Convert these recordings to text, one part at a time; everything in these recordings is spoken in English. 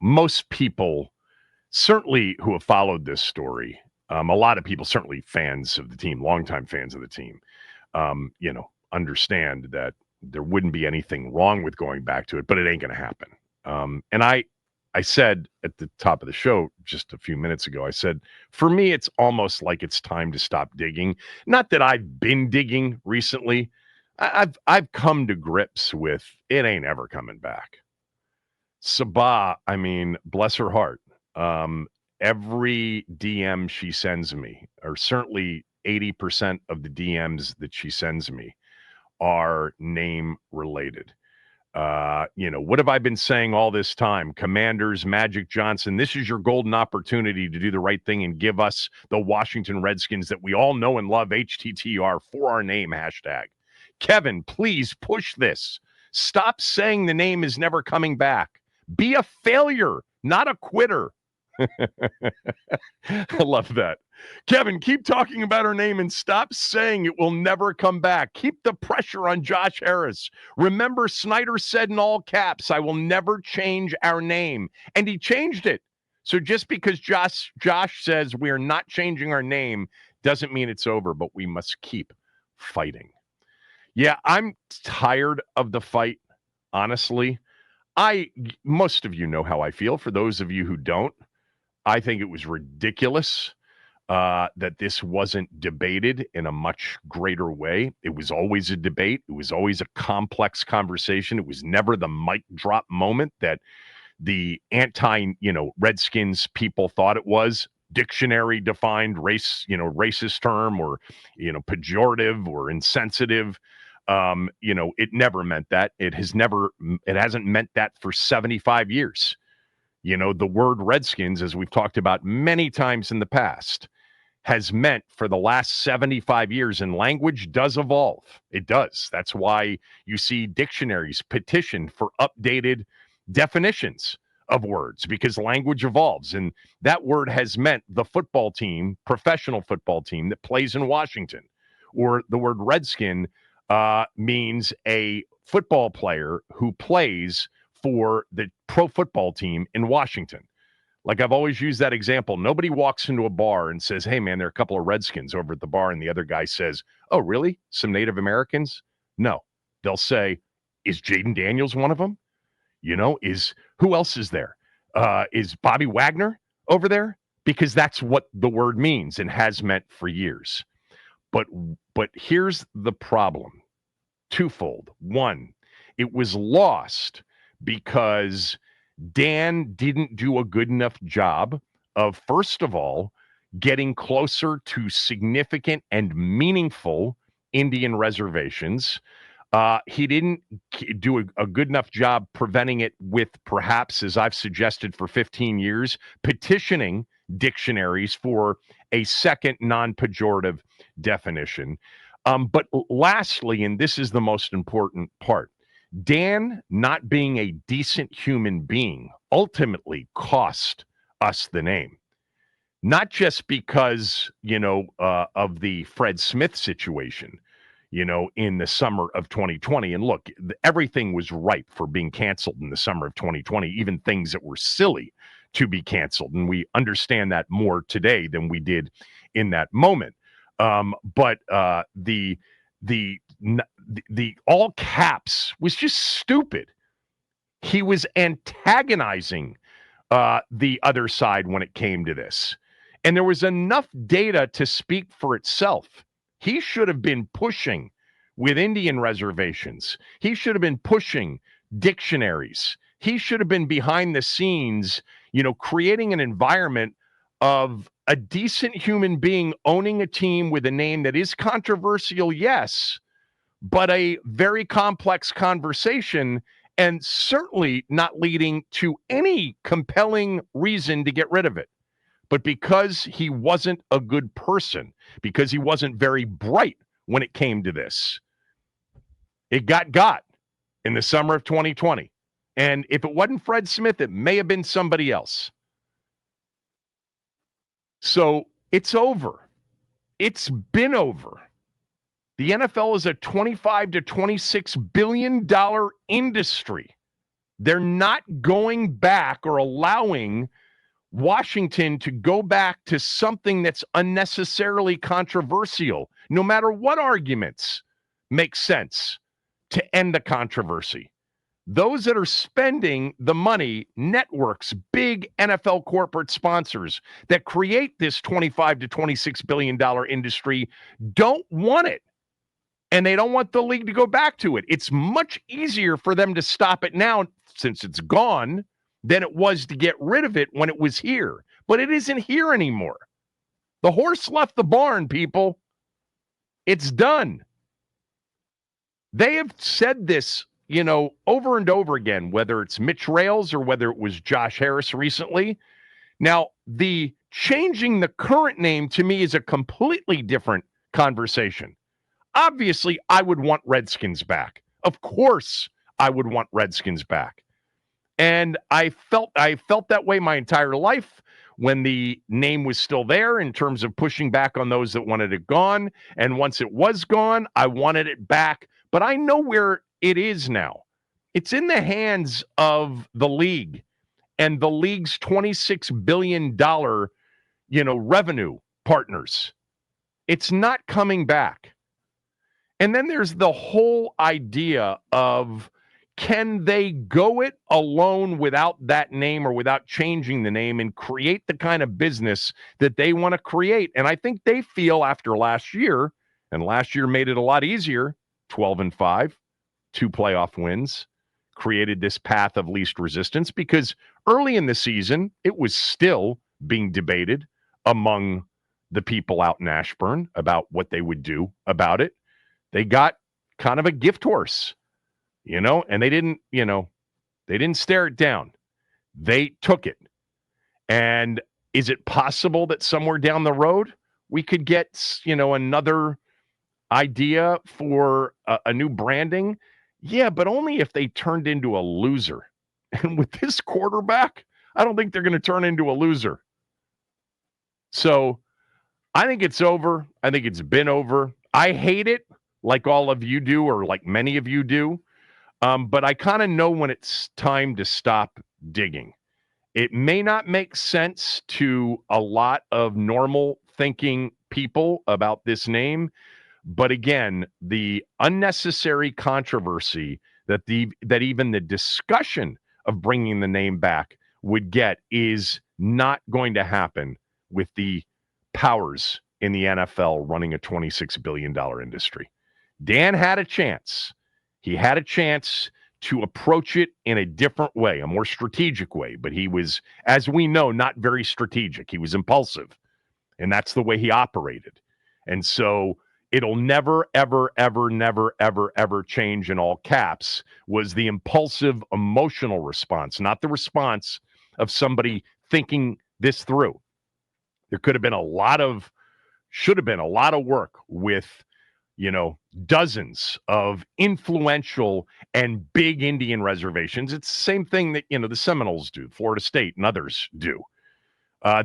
most people certainly who have followed this story, a lot of people, certainly fans of the team, longtime fans of the team, understand that there wouldn't be anything wrong with going back to it, but it ain't going to happen. And I said at the top of the show just a few minutes ago, I said, for me, it's almost like it's time to stop digging. Not that I've been digging recently. I've come to grips with it ain't ever coming back. Sabah, I mean, bless her heart. Every DM she sends me, or certainly 80% of the DMs that she sends me, are name related. What have I been saying all this time? Commanders, Magic Johnson, this is your golden opportunity to do the right thing and give us the Washington Redskins that we all know and love, HTTR, for our name hashtag. Kevin, please push this. Stop saying the name is never coming back. Be a failure, not a quitter. I love that. Kevin, keep talking about her name and stop saying it will never come back. Keep the pressure on Josh Harris. Remember, Snyder said in all caps, I will never change our name. And he changed it. So just because Josh says we are not changing our name doesn't mean it's over, but we must keep fighting. Yeah, I'm tired of the fight, honestly. Most of you know how I feel. For those of you who don't, I think it was ridiculous that this wasn't debated in a much greater way. It was always a debate. It was always a complex conversation. It was never the mic drop moment that the Redskins people thought it was. Dictionary defined racist term or, pejorative or insensitive. It never meant that. It hasn't meant that for 75 years. The word Redskins, as we've talked about many times in the past, has meant for the last 75 years, and language does evolve. It does. That's why you see dictionaries petition for updated definitions of words, because language evolves. And that word has meant the football team, professional football team that plays in Washington, or the word Redskin means a football player who plays for the pro football team in Washington. Like I've always used that example. Nobody walks into a bar and says, hey, man, there are a couple of Redskins over at the bar. And the other guy says, oh, really? Some Native Americans? No. They'll say, is Jaden Daniels one of them? Who else is there? Is Bobby Wagner over there? Because that's what the word means and has meant for years. But here's the problem. Twofold. One, it was lost because Dan didn't do a good enough job of, first of all, getting closer to significant and meaningful Indian reservations. He didn't do a good enough job preventing it with, perhaps, as I've suggested for 15 years, petitioning dictionaries for a second non-pejorative definition. But lastly, and this is the most important part, Dan not being a decent human being ultimately cost us the name. Not just because, of the Fred Smith situation, in the summer of 2020. And look, everything was ripe for being canceled in the summer of 2020, even things that were silly to be canceled. And we understand that more today than we did in that moment. But the all caps was just stupid. He was antagonizing the other side when it came to this. And there was enough data to speak for itself. He should have been pushing with Indian reservations. He should have been pushing dictionaries. He should have been behind the scenes, creating an environment of a decent human being owning a team with a name that is controversial, yes, but a very complex conversation, and certainly not leading to any compelling reason to get rid of it. But because he wasn't a good person, because he wasn't very bright when it came to this, it got in the summer of 2020. And if it wasn't Fred Smith, it may have been somebody else. So it's over. It's been over. The NFL is a $25 to $26 billion industry. They're not going back or allowing Washington to go back to something that's unnecessarily controversial, no matter what arguments make sense to end the controversy. Those that are spending the money, networks, big NFL corporate sponsors that create this $25 to $26 billion industry, don't want it. And they don't want the league to go back to it. It's much easier for them to stop it now since it's gone than it was to get rid of it when it was here. But it isn't here anymore. The horse left the barn, people. It's done. They have said this, over and over again, whether it's Mitch Rales or whether it was Josh Harris recently. Now, the changing the current name to me is a completely different conversation. Obviously, I would want Redskins back. Of course, I would want Redskins back. And I felt that way my entire life when the name was still there in terms of pushing back on those that wanted it gone. And once it was gone, I wanted it back. But I know where it is now. It's in the hands of the league and the league's $26 billion, revenue partners. It's not coming back. And then there's the whole idea of, can they go it alone without that name or without changing the name and create the kind of business that they want to create? And I think they feel after last year, and last year made it a lot easier, 12-5, 2 playoff wins, created this path of least resistance, because early in the season, it was still being debated among the people out in Ashburn about what they would do about it. They got kind of a gift horse, and they didn't stare it down. They took it. And is it possible that somewhere down the road we could get, another idea for a new branding? Yeah, but only if they turned into a loser. And with this quarterback, I don't think they're going to turn into a loser. So I think it's over. I think it's been over. I hate it like all of you do, or like many of you do. But I kind of know when it's time to stop digging. It may not make sense to a lot of normal thinking people about this name. But again, the unnecessary controversy that even the discussion of bringing the name back would get is not going to happen with the powers in the NFL running a $26 billion industry. Dan had a chance. He had a chance to approach it in a different way, a more strategic way. But he was, as we know, not very strategic. He was impulsive. And that's the way he operated. And so it'll never, ever, ever, never, ever, ever change, in all caps, was the impulsive emotional response, not the response of somebody thinking this through. There should have been a lot of work with, dozens of influential and big Indian reservations. It's the same thing that, the Seminoles do, Florida State and others do.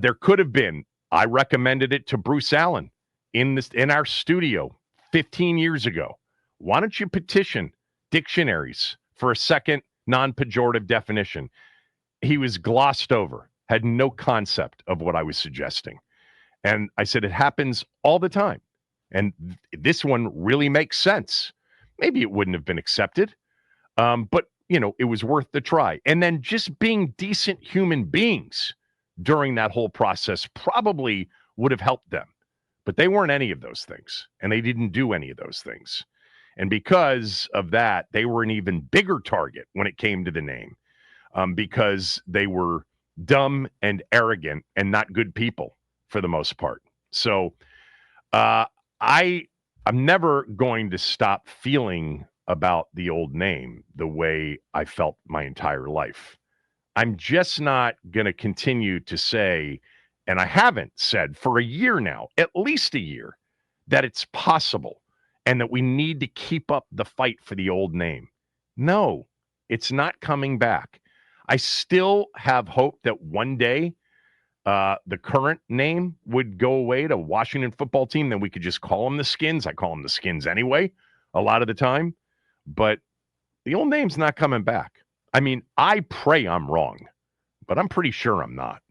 There could have been, I recommended it to Bruce Allen in our studio 15 years ago. Why don't you petition dictionaries for a second non-pejorative definition? He was glossed over, had no concept of what I was suggesting. And I said, it happens all the time. And this one really makes sense. Maybe it wouldn't have been accepted, but, it was worth the try. And then just being decent human beings during that whole process probably would have helped them. But they weren't any of those things, and they didn't do any of those things. And because of that, they were an even bigger target when it came to the name, because they were dumb and arrogant and not good people for the most part. So I'm never going to stop feeling about the old name the way I felt my entire life. I'm just not going to continue to say, and I haven't said for a year now, at least a year, that it's possible and that we need to keep up the fight for the old name. No, it's not coming back. I still have hope that one day the current name would go away to Washington football team, then we could just call them the Skins. I call them the Skins anyway, a lot of the time. But the old name's not coming back. I mean, I pray I'm wrong, but I'm pretty sure I'm not.